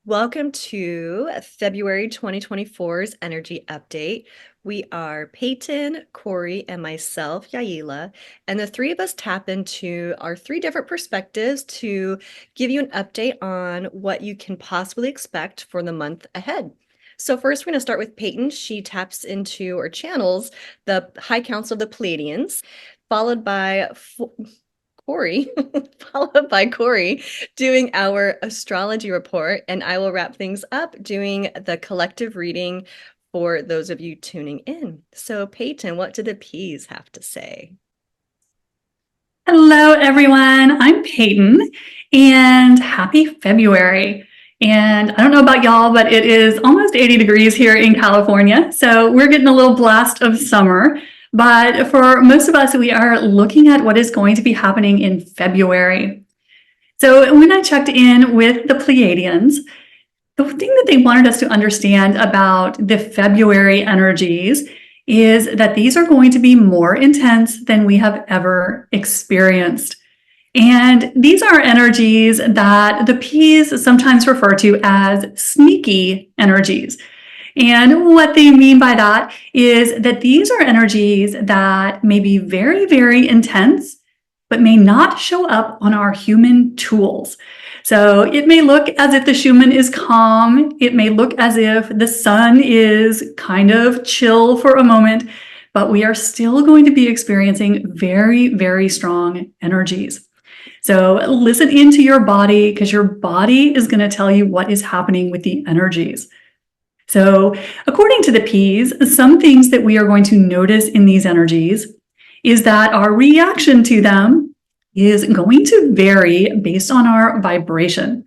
Welcome to February 2024's Energy Update. We are Peyton, Corey, and myself, Yaila, and the three of us tap into our three different perspectives to give you an update on what you can possibly expect for the month ahead. So first, we're going to start with Peyton. She taps into or channels the High Council of the Pleiadians, followed by Corey, doing our astrology report, and I will wrap things up doing the collective reading for those of you tuning in. So, Peyton, what do the P's have to say? Hello, everyone. I'm Peyton, and happy February. And I don't know about y'all, but it is almost 80 degrees here in California, so we're getting a little blast of summer. But for most of us, we are looking at what is going to be happening in February. So when I checked in with the Pleiadians, the thing that they wanted us to understand about the February energies is that these are going to be more intense than we have ever experienced. And these are energies that the P's sometimes refer to as sneaky energies. And what they mean by that is that these are energies that may be very, very intense, but may not show up on our human tools. So it may look as if the human is calm. It may look as if the sun is kind of chill for a moment, but we are still going to be experiencing very, very strong energies. So listen into your body, because your body is going to tell you what is happening with the energies. So according to the P's, some things that we are going to notice in these energies is that our reaction to them is going to vary based on our vibration.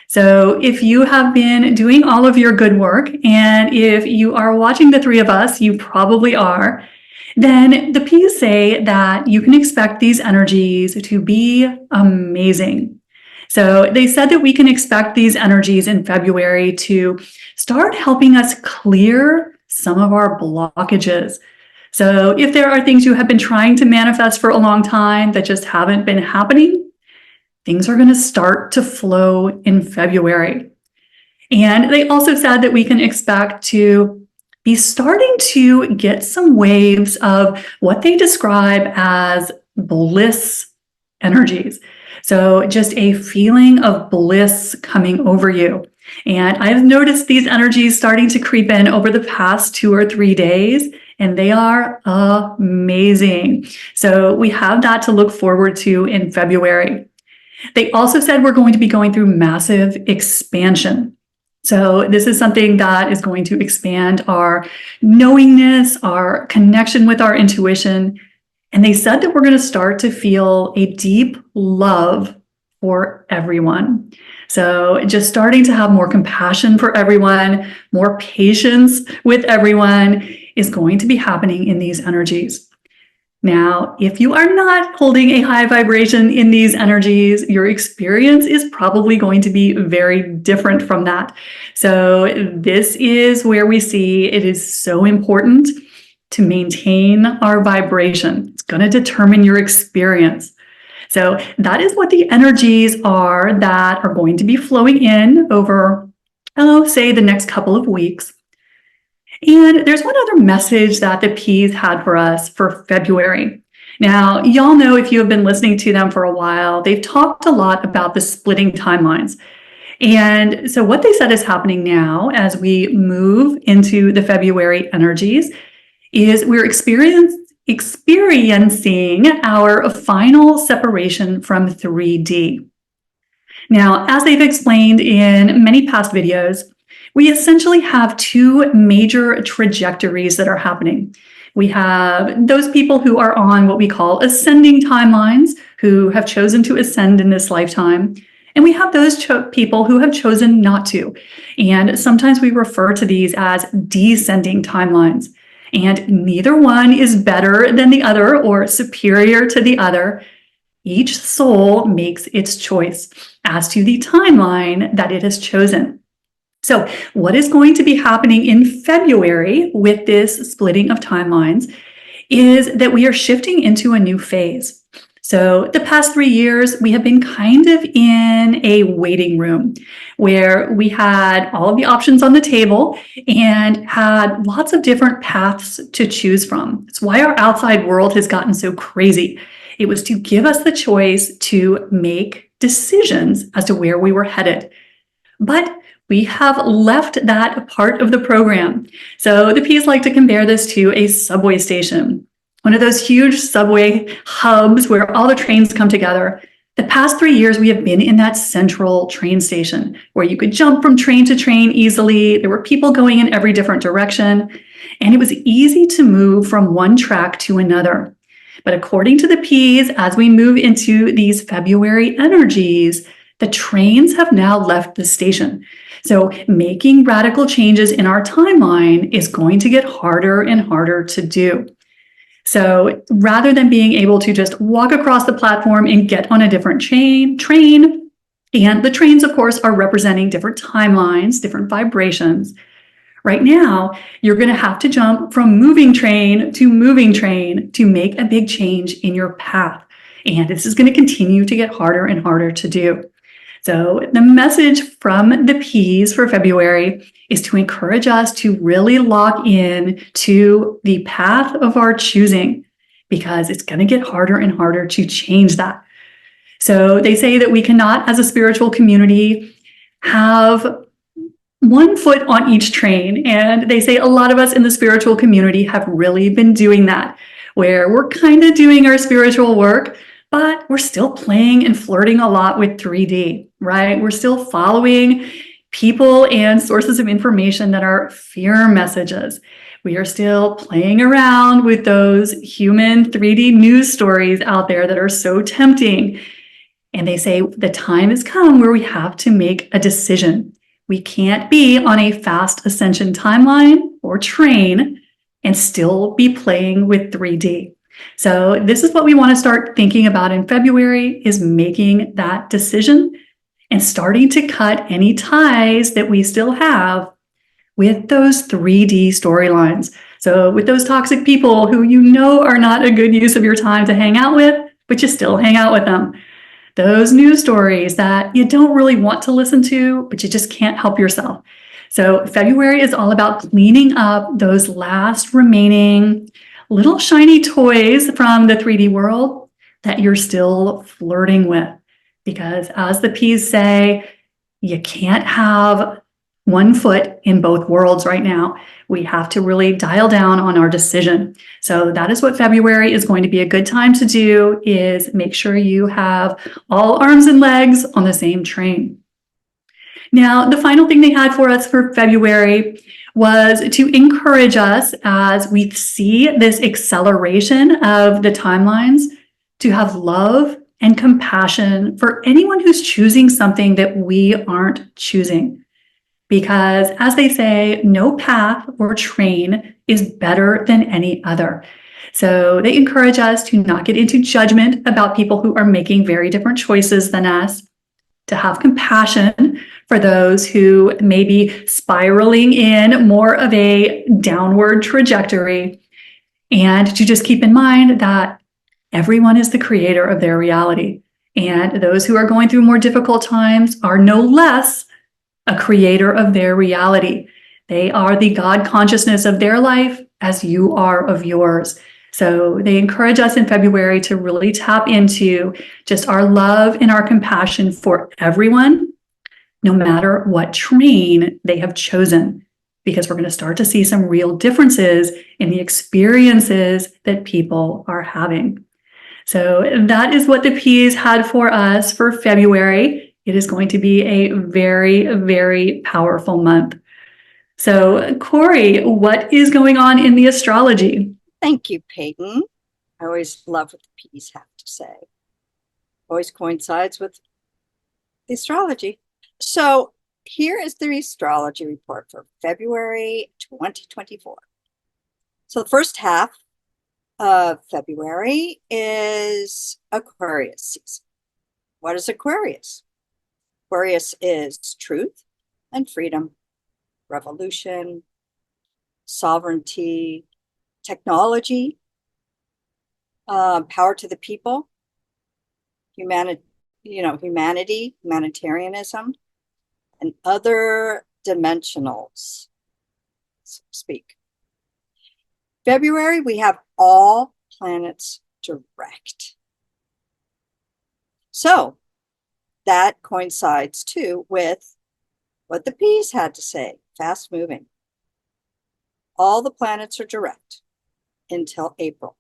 So if you have been doing all of your good work, and if you are watching the three of us, you probably are, then the P's say that you can expect these energies to be amazing. So they said that we can expect these energies in February to start helping us clear some of our blockages. So if there are things you have been trying to manifest for a long time that just haven't been happening, things are going to start to flow in February. And they also said that we can expect to be starting to get some waves of what they describe as bliss energies. So just a feeling of bliss coming over you. And I've noticed these energies starting to creep in over the past 2 or 3 days, and they are amazing. So we have that to look forward to in February. They also said we're going to be going through massive expansion. So this is something that is going to expand our knowingness, our connection with our intuition. And they said that we're going to start to feel a deep love for everyone. So just starting to have more compassion for everyone, more patience with everyone is going to be happening in these energies. Now, if you are not holding a high vibration in these energies, your experience is probably going to be very different from that. So this is where we see it is so important to maintain our vibration. It's going to determine your experience. So that is what the energies are that are going to be flowing in over, say, the next couple of weeks. And there's one other message that the P's had for us for February. Now, y'all know, if you have been listening to them for a while, they've talked a lot about the splitting timelines. And so what they said is happening now as we move into the February energies is we're experiencing our final separation from 3D. Now, as they've explained in many past videos, we essentially have 2 major trajectories that are happening. We have those people who are on what we call ascending timelines, who have chosen to ascend in this lifetime. And we have those people who have chosen not to. And sometimes we refer to these as descending timelines. And neither one is better than the other or superior to the other. Each soul makes its choice as to the timeline that it has chosen. So what is going to be happening in February with this splitting of timelines is that we are shifting into a new phase. So the past 3 years, we have been kind of in a waiting room where we had all of the options on the table and had lots of different paths to choose from. It's why our outside world has gotten so crazy. It was to give us the choice to make decisions as to where we were headed. But we have left that part of the program. So the P's like to compare this to a subway station, one of those huge subway hubs where all the trains come together. The past 3 years, we have been in that central train station where you could jump from train to train easily. There were people going in every different direction, and it was easy to move from one track to another. But according to the P's, as we move into these February energies, the trains have now left the station. So making radical changes in our timeline is going to get harder and harder to do. So rather than being able to just walk across the platform and get on a different train, and the trains, of course, are representing different timelines, different vibrations. Right now, you're going to have to jump from moving train to make a big change in your path. And this is going to continue to get harder and harder to do. So the message from the P's for February is to encourage us to really lock in to the path of our choosing, because it's going to get harder and harder to change that. So they say that we cannot, as a spiritual community, have one foot on each train. And they say a lot of us in the spiritual community have really been doing that, where we're kind of doing our spiritual work, but we're still playing and flirting a lot with 3D, right? We're still following people and sources of information that are fear messages. We are still playing around with those human 3D news stories out there that are so tempting. And they say the time has come where we have to make a decision. We can't be on a fast ascension timeline or train and still be playing with 3D. So this is what we want to start thinking about in February, is making that decision and starting to cut any ties that we still have with those 3D storylines. So with those toxic people who you know are not a good use of your time to hang out with, but you still hang out with them. Those news stories that you don't really want to listen to, but you just can't help yourself. So February is all about cleaning up those last remaining little shiny toys from the 3D world that you're still flirting with. Because as the P's say, you can't have one foot in both worlds right now. We have to really dial down on our decision. So that is what February is going to be a good time to do, is make sure you have all arms and legs on the same train. Now, the final thing they had for us for February was to encourage us, as we see this acceleration of the timelines, to have love and compassion for anyone who's choosing something that we aren't choosing. Because as they say, no path or train is better than any other. So they encourage us to not get into judgment about people who are making very different choices than us, to have compassion for those who may be spiraling in more of a downward trajectory, and to just keep in mind that everyone is the creator of their reality. And those who are going through more difficult times are no less a creator of their reality. They are the God consciousness of their life as you are of yours. So they encourage us in February to really tap into just our love and our compassion for everyone, no matter what train they have chosen, because we're going to start to see some real differences in the experiences that people are having. So that is what the P's had for us for February. It is going to be a very, very powerful month. So, Corey, what is going on in the astrology? Thank you, Peyton. I always love what the P's have to say. Always coincides with the astrology. So here is the astrology report for February 2024. So the first half of February is Aquarius season. What is Aquarius? Aquarius is truth and freedom, revolution, sovereignty, technology, power to the people, humanity, humanitarianism, and other dimensionals, so to speak. February, we have all planets direct. So that coincides too with what the P's had to say, fast moving. All the planets are direct until April.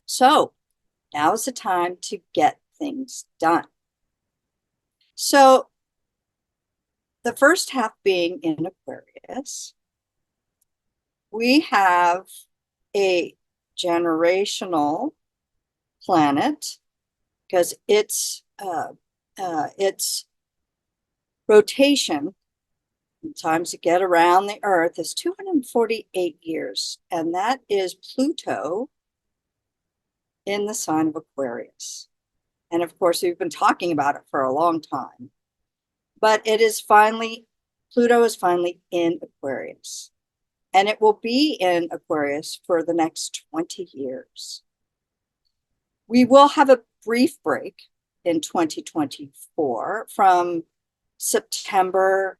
So now is the time to get things done. So the first half being in Aquarius, we have a generational planet because its rotation, times to get around the Earth, is 248 years, and that is Pluto in the sign of Aquarius. And of course, we've been talking about it for a long time, but Pluto is finally in Aquarius, and it will be in Aquarius for the next 20 years. We will have a brief break in 2024 from September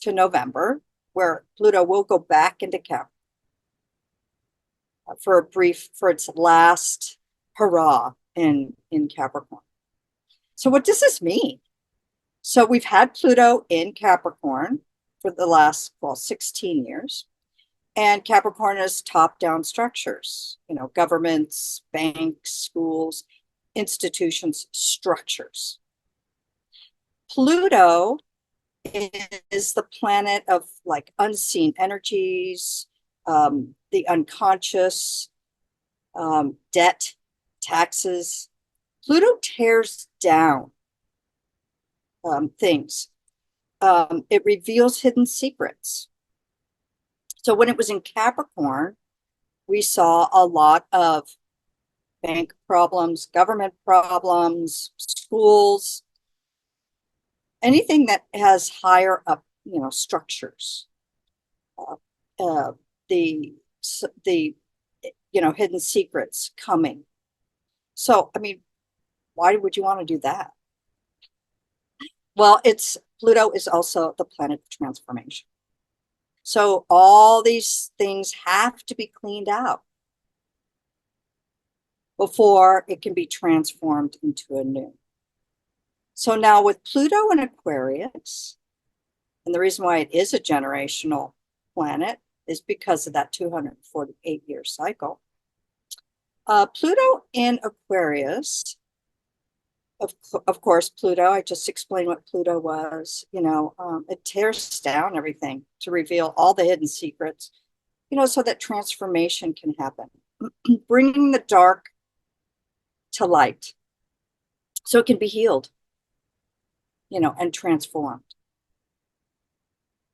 to November, where Pluto will go back into Capricorn for its last hurrah in Capricorn. So what does this mean? So we've had Pluto in Capricorn for the last, 16 years. And Capricorn is top-down structures, governments, banks, schools, institutions, structures. Pluto is the planet of like unseen energies, the unconscious, debt, taxes. Pluto tears down things. It reveals hidden secrets. So when it was in Capricorn, we saw a lot of bank problems, government problems, schools, anything that has higher up, structures. The hidden secrets coming. So, why would you want to do that? Well, Pluto is also the planet of transformation. So all these things have to be cleaned out before it can be transformed into a new. So now with Pluto in Aquarius, and the reason why it is a generational planet is because of that 248-year cycle. Pluto in Aquarius, of course, Pluto, I just explained what Pluto was, it tears down everything to reveal all the hidden secrets, so that transformation can happen, bringing the dark to light so it can be healed, and transformed.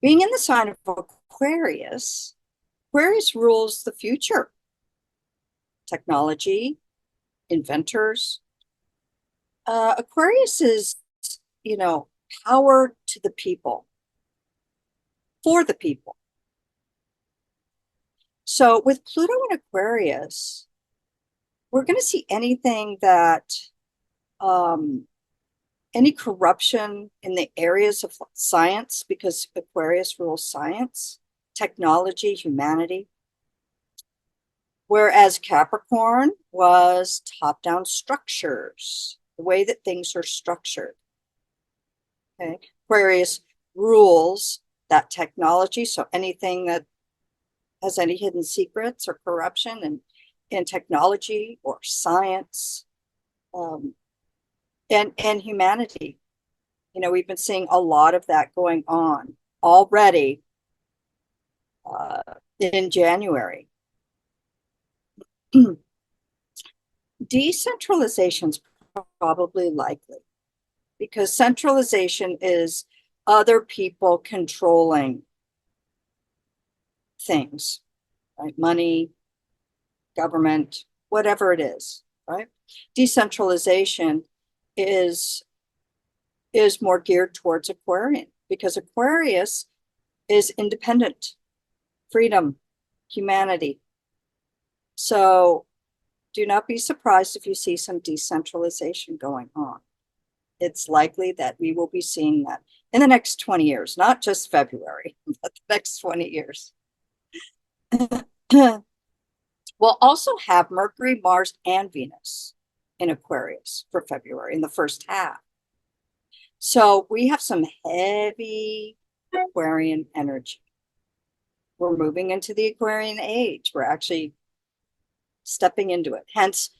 Being in the sign of Aquarius, Aquarius rules the future, technology, inventors. Aquarius is, power to the people, for the people. So with Pluto in Aquarius, we're going to see anything that, any corruption in the areas of science, because Aquarius rules science, technology, humanity. Whereas Capricorn was top-down structures, the way that things are structured. Okay, Aquarius rules that technology, so anything that has any hidden secrets or corruption in technology or science, and humanity. We've been seeing a lot of that going on already in January. Decentralization is probably likely because centralization is other people controlling things, right? Money, government, whatever it is, right? Decentralization is more geared towards Aquarian because Aquarius is independent, freedom, humanity. So do not be surprised if you see some decentralization going on. It's likely that we will be seeing that in the next 20 years, not just February, but the next 20 years. We'll also have Mercury, Mars, and Venus in Aquarius for February in the first half. So we have some heavy Aquarian energy. We're moving into the Aquarian age. We're actually stepping into it. Hence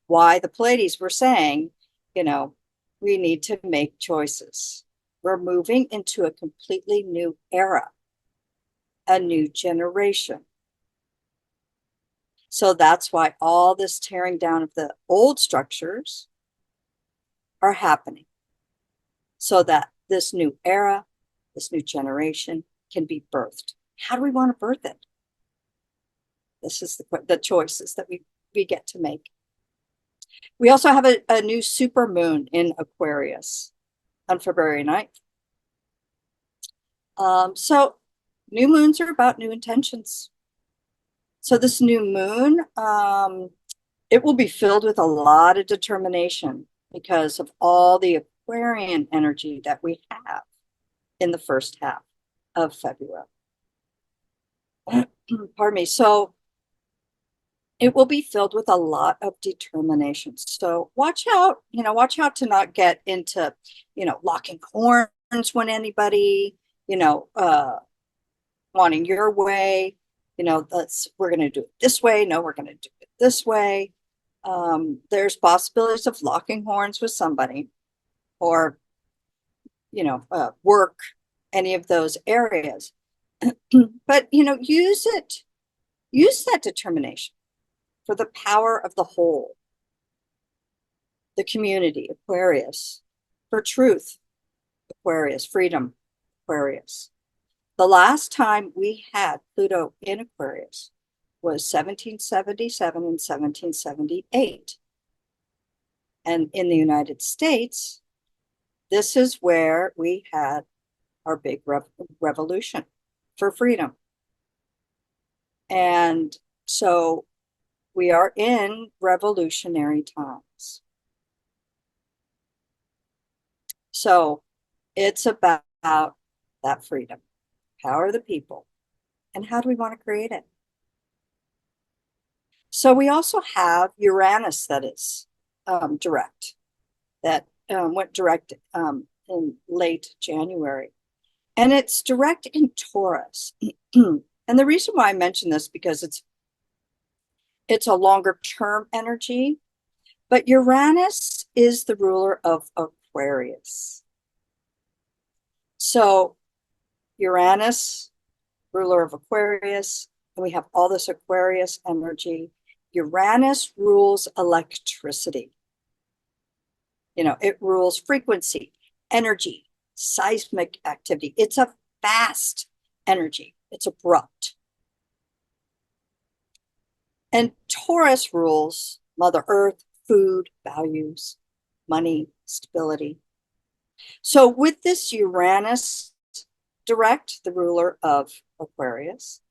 why the Pleiades were saying, you know, we need to make choices. We're moving into a completely new era, a new generation. So that's why all this tearing down of the old structures are happening, so that this new era, this new generation can be birthed. How do we want to birth it? This is the choices that we get to make. We also have a new super moon in Aquarius on February 9th. So new moons are about new intentions. So this new moon, it will be filled with a lot of determination because of all the Aquarian energy that we have in the first half of February. Pardon me. So it will be filled with a lot of determination. So watch out, watch out to not get into, locking horns when anybody, wanting your way. We're going to do it this way. No, we're going to do it this way. There's possibilities of locking horns with somebody, or, work, any of those areas. But, use that determination for the power of the whole, the community, Aquarius, for truth, Aquarius, freedom, Aquarius. The last time we had Pluto in Aquarius was 1777 and 1778. And in the United States, this is where we had our big revolution for freedom. And so we are in revolutionary times. So it's about that freedom, power of the people, and how do we want to create it? So we also have Uranus that is direct, that went direct in late January. And it's direct in Taurus. And the reason why I mention this, because it's a longer term energy, but Uranus is the ruler of Aquarius. So Uranus, ruler of Aquarius, and we have all this Aquarius energy. Uranus rules electricity. It rules frequency, energy, seismic activity. It's a fast energy. It's abrupt. And Taurus rules Mother Earth, food, values, money, stability. So with this Uranus direct, the ruler of Aquarius,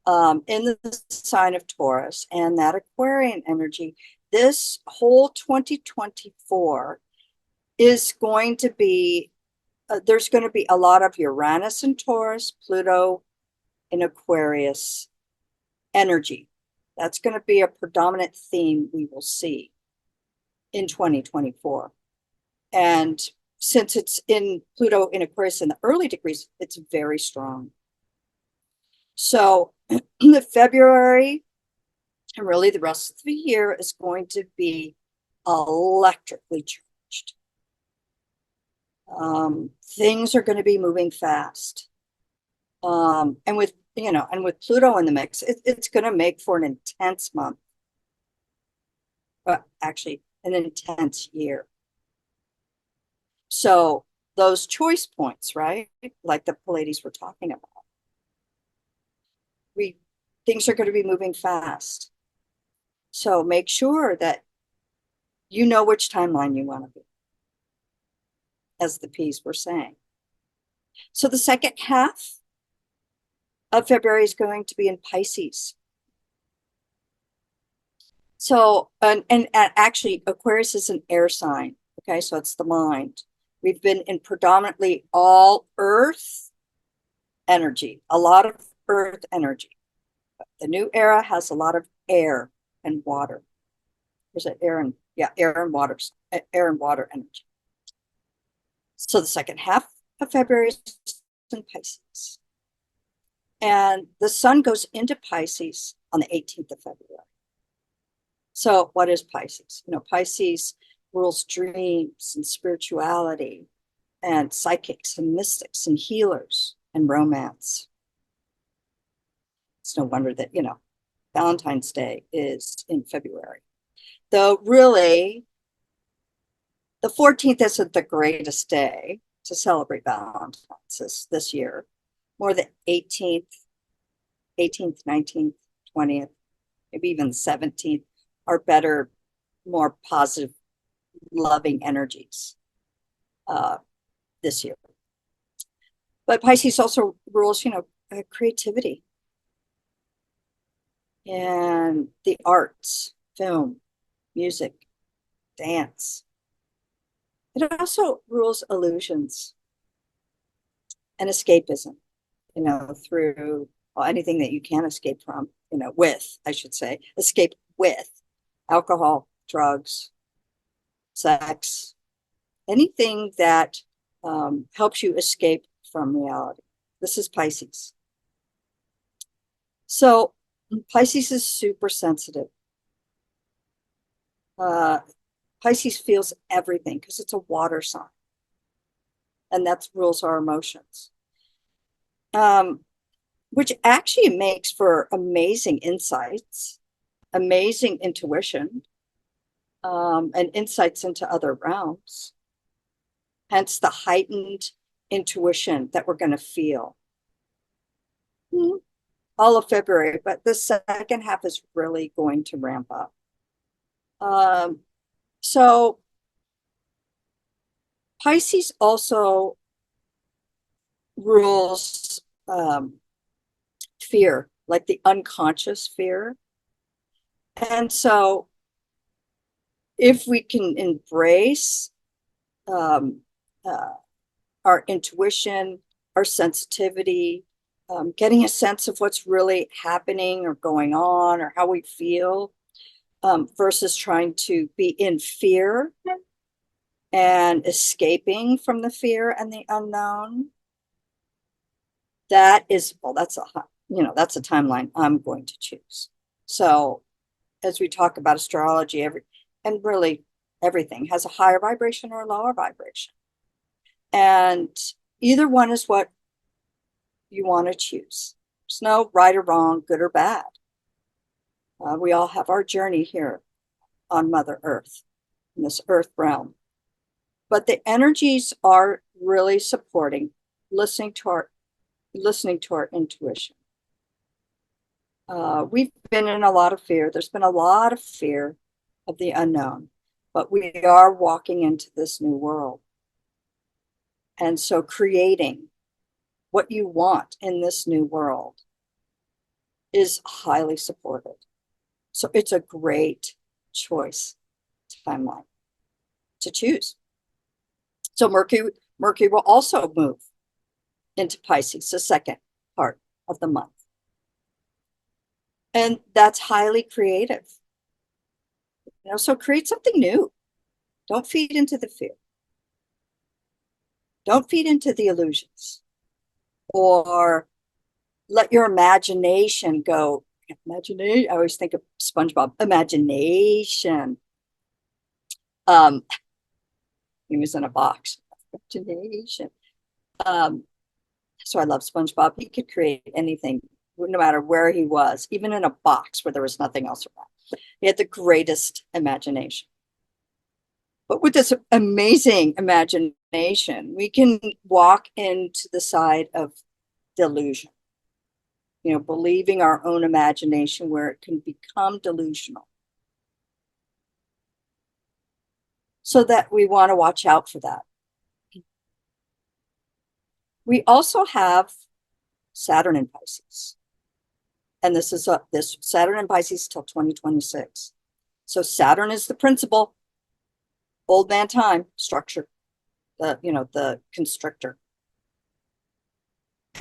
in the sign of Taurus, and that Aquarian energy, this whole 2024 is going to be, there's going to be a lot of Uranus in Taurus, Pluto in Aquarius energy. That's going to be a predominant theme we will see in 2024. And since it's in Pluto in Aquarius in the early degrees, it's very strong. So the February and really the rest of the year is going to be electrically charged. Things are going to be moving fast. And with Pluto in the mix, it's going to make for an intense month. But actually, an intense year. So those choice points, right? Like the Pleiades were talking about. Things are going to be moving fast. So make sure that you know which timeline you want to be, as the P's were saying. So the second half of February is going to be in Pisces. So, and actually, Aquarius is an air sign. Okay, so it's the mind. We've been in predominantly all earth energy, a lot of earth energy. The new era has a lot of air and water. There's an air and air and water energy. So the second half of February is in Pisces. And the sun goes into Pisces on the 18th of February. So what is Pisces? You know, Pisces rules dreams and spirituality and psychics and mystics and healers and romance. It's no wonder that, you know, Valentine's Day is in February. Though really, the 14th isn't the greatest day to celebrate Valentine's this year. More the 18th, 19th, 20th, maybe even the 17th are better, more positive, loving energies this year. But Pisces also rules, you know, creativity and the arts, film, music, dance. It also rules illusions and escapism, you know, through anything that you can escape from, you know, with, I should say, escape with alcohol, drugs, sex, anything that helps you escape from reality. This is Pisces. So Pisces is super sensitive. Pisces feels everything because it's a water sign. And that rules our emotions. Which actually makes for amazing insights, amazing intuition, and insights into other realms. Hence the heightened intuition that we're going to feel. All of February, but the second half is really going to ramp up. So Pisces also rules fear, like the unconscious fear. And so if we can embrace our intuition, our sensitivity, getting a sense of what's really happening or going on or how we feel, versus trying to be in fear and escaping from the fear and the unknown. That is, well, that's a timeline I'm going to choose. So as we talk about astrology, and really everything has a higher vibration or a lower vibration. And either one is what you want to choose. There's no right or wrong, good or bad. We all have our journey here on Mother Earth, in this earth realm. But the energies are really supporting listening to our intuition. We've been in a lot of fear. There's been a lot of fear of the unknown, but we are walking into this new world. And so creating what you want in this new world is highly supported. So it's a great choice timeline to choose. So Mercury will also move into Pisces, the second part of the month. And that's highly creative. You know, so create something new. Don't feed into the fear. Don't feed into the illusions. Or let your imagination go. I always think of SpongeBob. Imagination. He was in a box. Imagination. So I love SpongeBob. He could create anything, no matter where he was, even in a box where there was nothing else around. He had the greatest imagination. But with this amazing imagination, we can walk into the side of delusion. You know, believing our own imagination where it can become delusional. So that we want to watch out for that. We also have Saturn in Pisces. And this is this Saturn in Pisces till 2026. So Saturn is the principal, old man time structure, the constrictor.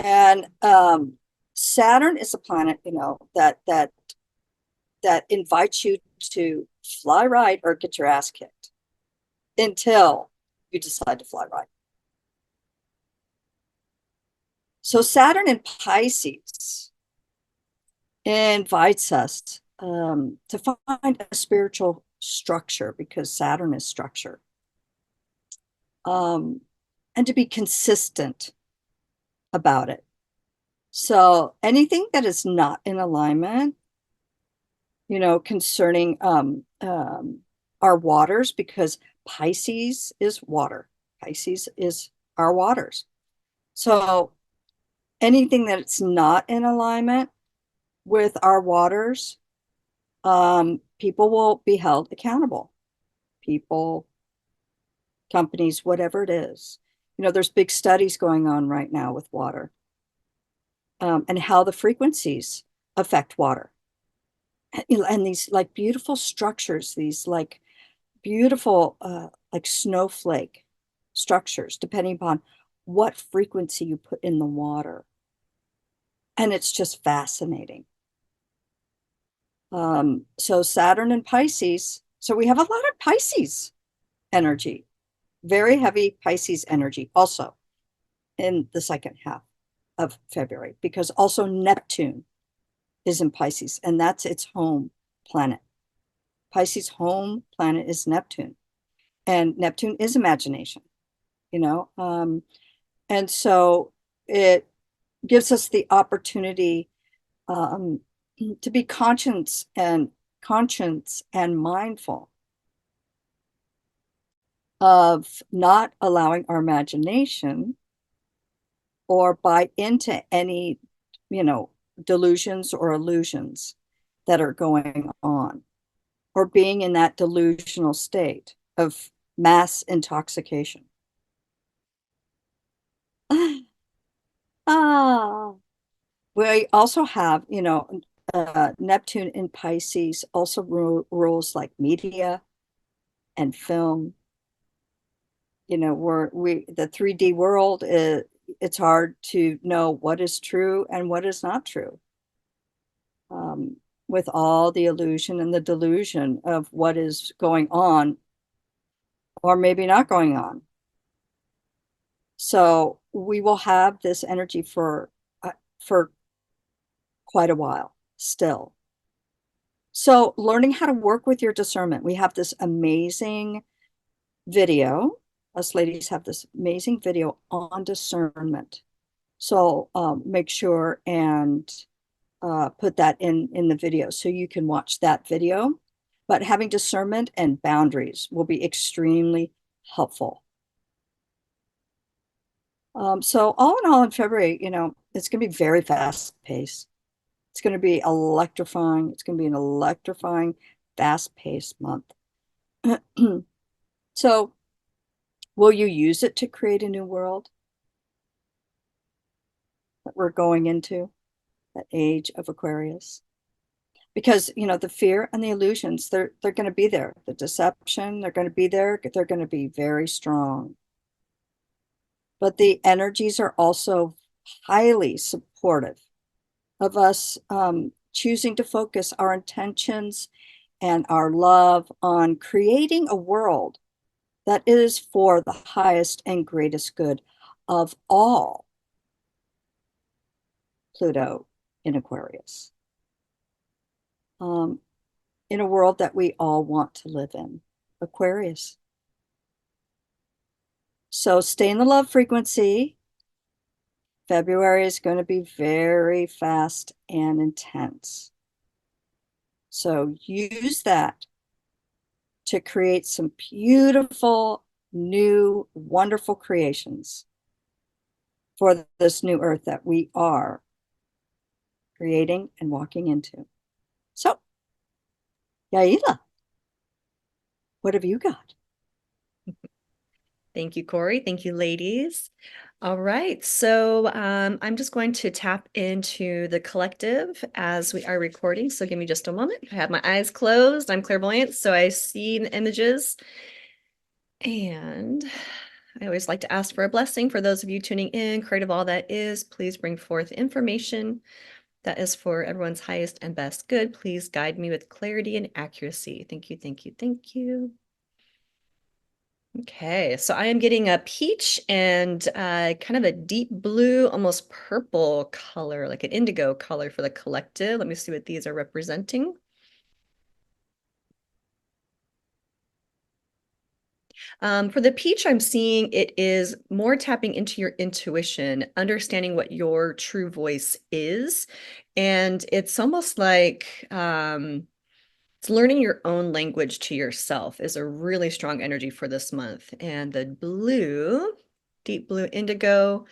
And Saturn is a planet, that invites you to fly right or get your ass kicked until you decide to fly right. So Saturn in Pisces invites us to find a spiritual structure, because Saturn is structure, and to be consistent about it. So anything that is not in alignment, concerning our waters, because Pisces is water. Pisces is our waters. So anything that's not in alignment with our waters, people will be held accountable. People, companies, whatever it is. There's big studies going on right now with water, and how the frequencies affect water. And these like beautiful structures, these like beautiful like snowflake structures, depending upon what frequency you put in the water. And it's just fascinating. So Saturn and Pisces. So we have a lot of Pisces energy, very heavy Pisces energy also in the second half of February, because also Neptune is in Pisces, and that's its home planet. Pisces' home planet is Neptune, and Neptune is imagination, and so it gives us the opportunity to be conscious and mindful of not allowing our imagination or buy into any, delusions or illusions that are going on, or being in that delusional state of mass intoxication. We also have, Neptune in Pisces also rules like media and film. The 3D world is, it's hard to know what is true and what is not true, with all the illusion and the delusion of what is going on or maybe not going on. So we will have this energy for quite a while still. So learning how to work with your discernment. We have this amazing video. Us ladies have this amazing video on discernment. So make sure and put that in the video so you can watch that video. But having discernment and boundaries will be extremely helpful. So all in all, in February, it's going to be very fast paced. It's going to be electrifying. It's going to be an electrifying, fast paced month. So will you use it to create a new world that we're going into, that age of Aquarius? Because, the fear and the illusions, they're going to be there. The deception, they're going to be there. They're going to be very strong. But the energies are also highly supportive of us choosing to focus our intentions and our love on creating a world that is for the highest and greatest good of all. Pluto in Aquarius. In a world that we all want to live in. Aquarius. So stay in the love frequency. February is going to be very fast and intense. So use that to create some beautiful, new, wonderful creations for this new earth that we are creating and walking into. So, Yaila, what have you got? Thank you, Corey. Thank you, ladies. All right, so I'm just going to tap into the collective as we are recording. So give me just a moment. I have my eyes closed. I'm clairvoyant, so I see the images. And I always like to ask for a blessing for those of you tuning in. Creative all that is, please bring forth information that is for everyone's highest and best good. Please guide me with clarity and accuracy. Thank you, thank you, thank you. Okay, so I am getting a peach and kind of a deep blue, almost purple color, like an indigo color for the collective. Let me see what these are representing. For the peach, I'm seeing it is more tapping into your intuition, understanding what your true voice is. And it's almost like it's learning your own language to yourself is a really strong energy for this month. And the blue, deep blue indigo,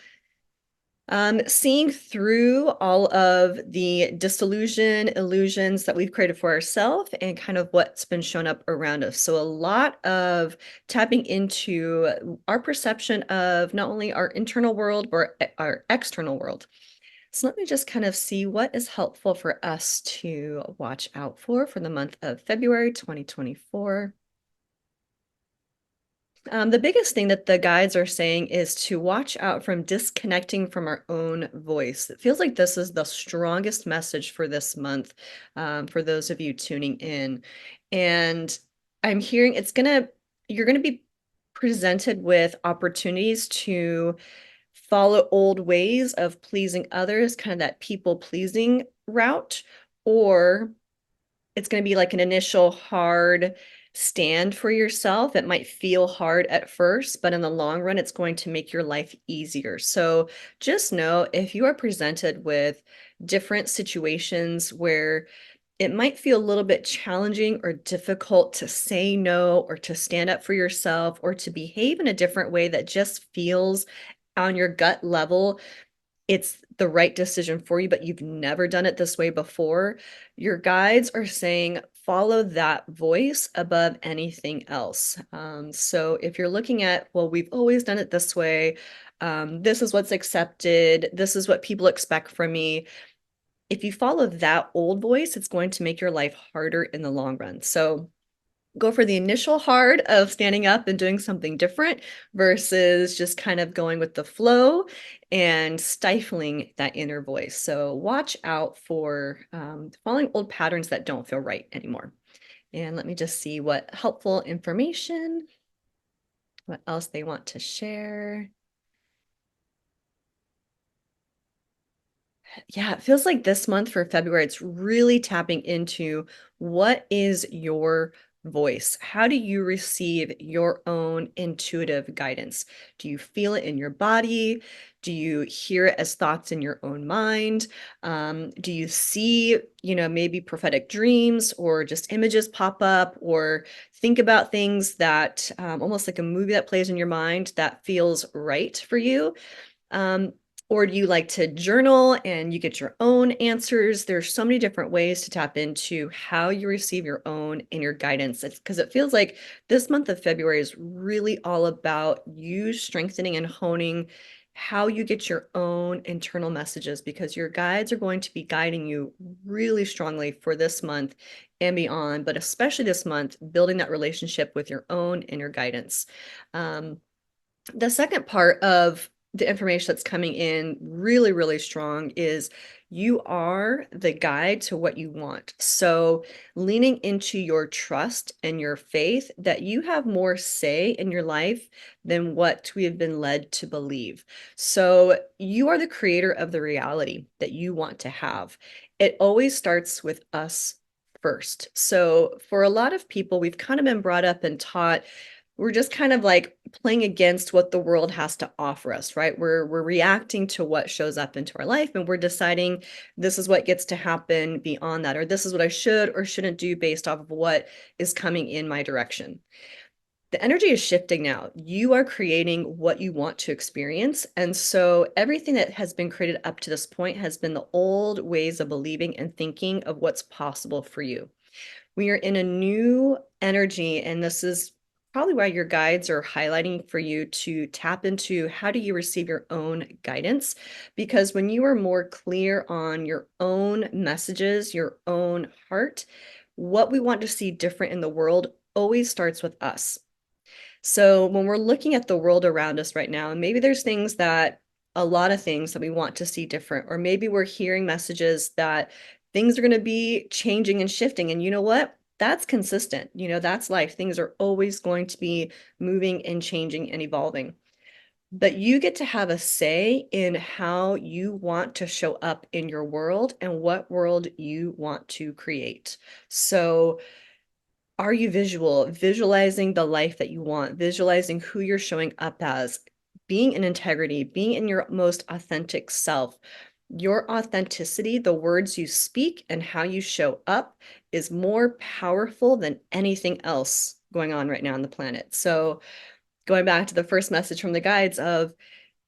seeing through all of the disillusion, illusions that we've created for ourselves and kind of what's been shown up around us. So a lot of tapping into our perception of not only our internal world, but our external world. So let me just kind of see what is helpful for us to watch out for the month of February 2024. The biggest thing that the guides are saying is to watch out from disconnecting from our own voice. It feels like this is the strongest message for this month, for those of you tuning in. And I'm hearing you're gonna be presented with opportunities to follow old ways of pleasing others, kind of that people pleasing route, or it's going to be like an initial hard stand for yourself. It might feel hard at first, but in the long run, it's going to make your life easier. So just know if you are presented with different situations where it might feel a little bit challenging or difficult to say no or to stand up for yourself or to behave in a different way that just feels on your gut level it's the right decision for you, but you've never done it this way before, your guides are saying follow that voice above anything else. So if you're looking at, well, we've always done it this way, this is what's accepted, this is what people expect from me. If you follow that old voice, it's going to make your life harder in the long run. So go for the initial hard of standing up and doing something different versus just kind of going with the flow and stifling that inner voice. So watch out for following old patterns that don't feel right anymore. And let me just see what helpful information, what else they want to share. Yeah, it feels like this month for February, it's really tapping into what is your voice? How do you receive your own intuitive guidance? Do you feel it in your body? Do you hear it as thoughts in your own mind? Do you see, maybe prophetic dreams or just images pop up or think about things that almost like a movie that plays in your mind that feels right for you? Um, or do you like to journal and you get your own answers? There's so many different ways to tap into how you receive your own inner guidance. Because it feels like this month of February is really all about you strengthening and honing how you get your own internal messages because your guides are going to be guiding you really strongly for this month and beyond, but especially this month, building that relationship with your own inner guidance. The second part of the information that's coming in really, really strong is you are the guide to what you want. So leaning into your trust and your faith that you have more say in your life than what we have been led to believe. So you are the creator of the reality that you want to have. It always starts with us first. So for a lot of people, we've kind of been brought up and taught we're just kind of like playing against what the world has to offer us, right? We're reacting to what shows up into our life and we're deciding this is what gets to happen beyond that, or this is what I should or shouldn't do based off of what is coming in my direction. The energy is shifting now. You are creating what you want to experience. And so everything that has been created up to this point has been the old ways of believing and thinking of what's possible for you. We are in a new energy, and this is probably why your guides are highlighting for you to tap into how do you receive your own guidance? Because when you are more clear on your own messages, your own heart, what we want to see different in the world always starts with us. So when we're looking at the world around us right now, and maybe there's things that a lot of things that we want to see different, or maybe we're hearing messages that things are going to be changing and shifting. And you know what? That's consistent. That's life. Things are always going to be moving and changing and evolving. But you get to have a say in how you want to show up in your world and what world you want to create. So are you visualizing the life that you want, visualizing who you're showing up as, being in integrity, being in your most authentic self? Your authenticity, the words you speak and how you show up, is more powerful than anything else going on right now on the planet. So going back to the first message from the guides of,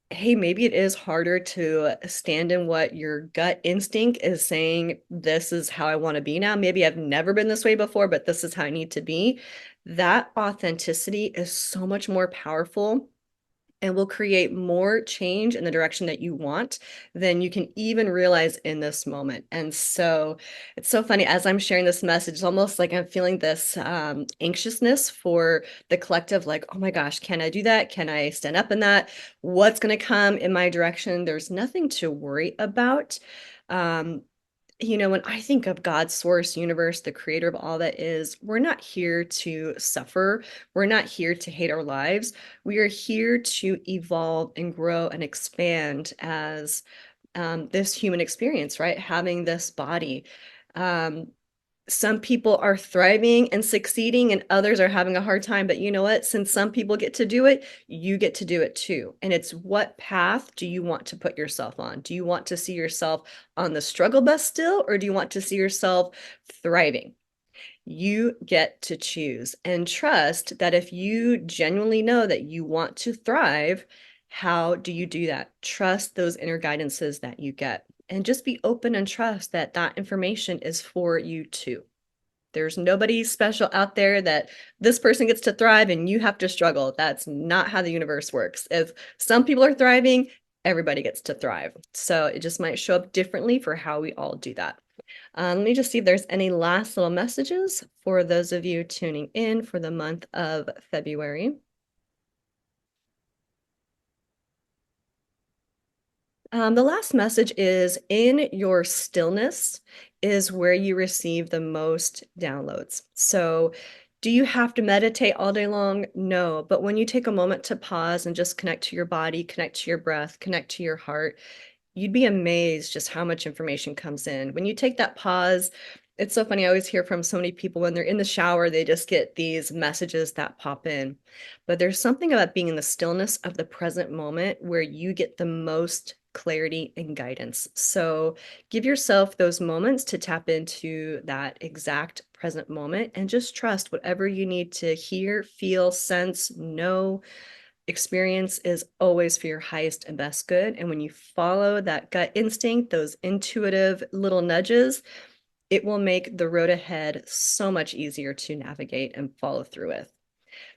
hey, maybe it is harder to stand in what your gut instinct is saying. This is how I want to be now. Maybe I've never been this way before, but this is how I need to be. That authenticity is so much more powerful and will create more change in the direction that you want than you can even realize in this moment. And so it's so funny as I'm sharing this message, it's almost like I'm feeling this anxiousness for the collective, like, oh my gosh, can I do that? Can I stand up in that? What's going to come in my direction? There's nothing to worry about. When I think of God's source, universe, the creator of all that is, we're not here to suffer. We're not here to hate our lives. We are here to evolve and grow and expand as this human experience, right? Having this body. Some people are thriving and succeeding and others are having a hard time. But you know what? Since some people get to do it, you get to do it too. And it's what path do you want to put yourself on? Do you want to see yourself on the struggle bus still, or do you want to see yourself thriving? You get to choose and trust that if you genuinely know that you want to thrive, how do you do that? Trust those inner guidances that you get. And just be open and trust that that information is for you too. There's nobody special out there that this person gets to thrive and you have to struggle. That's not how the universe works. If some people are thriving, everybody gets to thrive. So it just might show up differently for how we all do that. Let me just see if there's any last little messages for those of you tuning in for the month of February. The last message is in your stillness is where you receive the most downloads. So do you have to meditate all day long? No, but when you take a moment to pause and just connect to your body, connect to your breath, connect to your heart, you'd be amazed just how much information comes in. When you take that pause, it's so funny. I always hear from so many people when they're in the shower, they just get these messages that pop in. But there's something about being in the stillness of the present moment where you get the most clarity and guidance. So give yourself those moments to tap into that exact present moment and just trust whatever you need to hear, feel, sense, know. Experience is always for your highest and best good. And when you follow that gut instinct, those intuitive little nudges, it will make the road ahead so much easier to navigate and follow through with.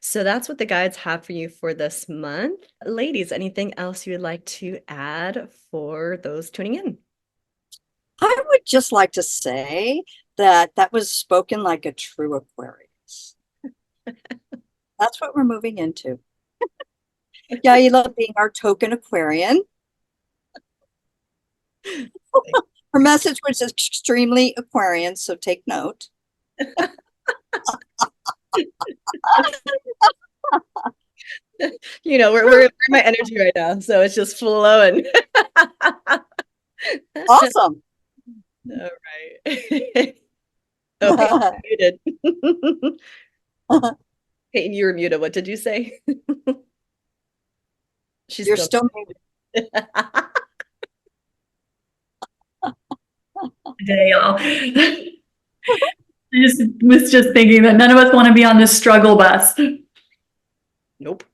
So that's what the guides have for you for this month. Ladies, anything else you would like to add for those tuning in? I would just like to say that that was spoken like a true Aquarius. That's what we're moving into. Yaila being our token Aquarian. Her message was extremely Aquarian, so take note. We're in my energy right now, so it's just flowing. Awesome. All right. Okay, muted. Peyton, you were muted. What did you say? She's You're still muted. Day, y'all. I was just thinking that none of us want to be on this struggle bus. Nope.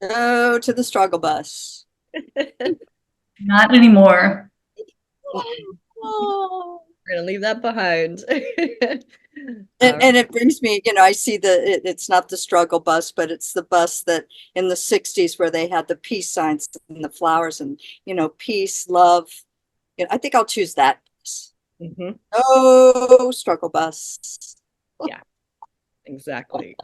Go to the struggle bus. Not anymore. Oh. We're gonna leave that behind. And it brings me, I see it's not the struggle bus, but it's the bus that in the 60s where they had the peace signs and the flowers and, peace, love. I think I'll choose that bus. Mhm. Oh, struggle bus. Yeah, exactly.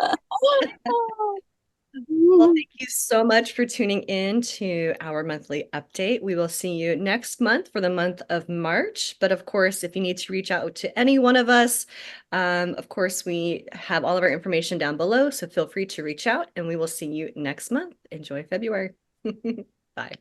Well, thank you so much for tuning in to our monthly update. We will see you next month for the month of March. But of course, if you need to reach out to any one of us, of course, we have all of our information down below. So feel free to reach out and we will see you next month. Enjoy February. Bye.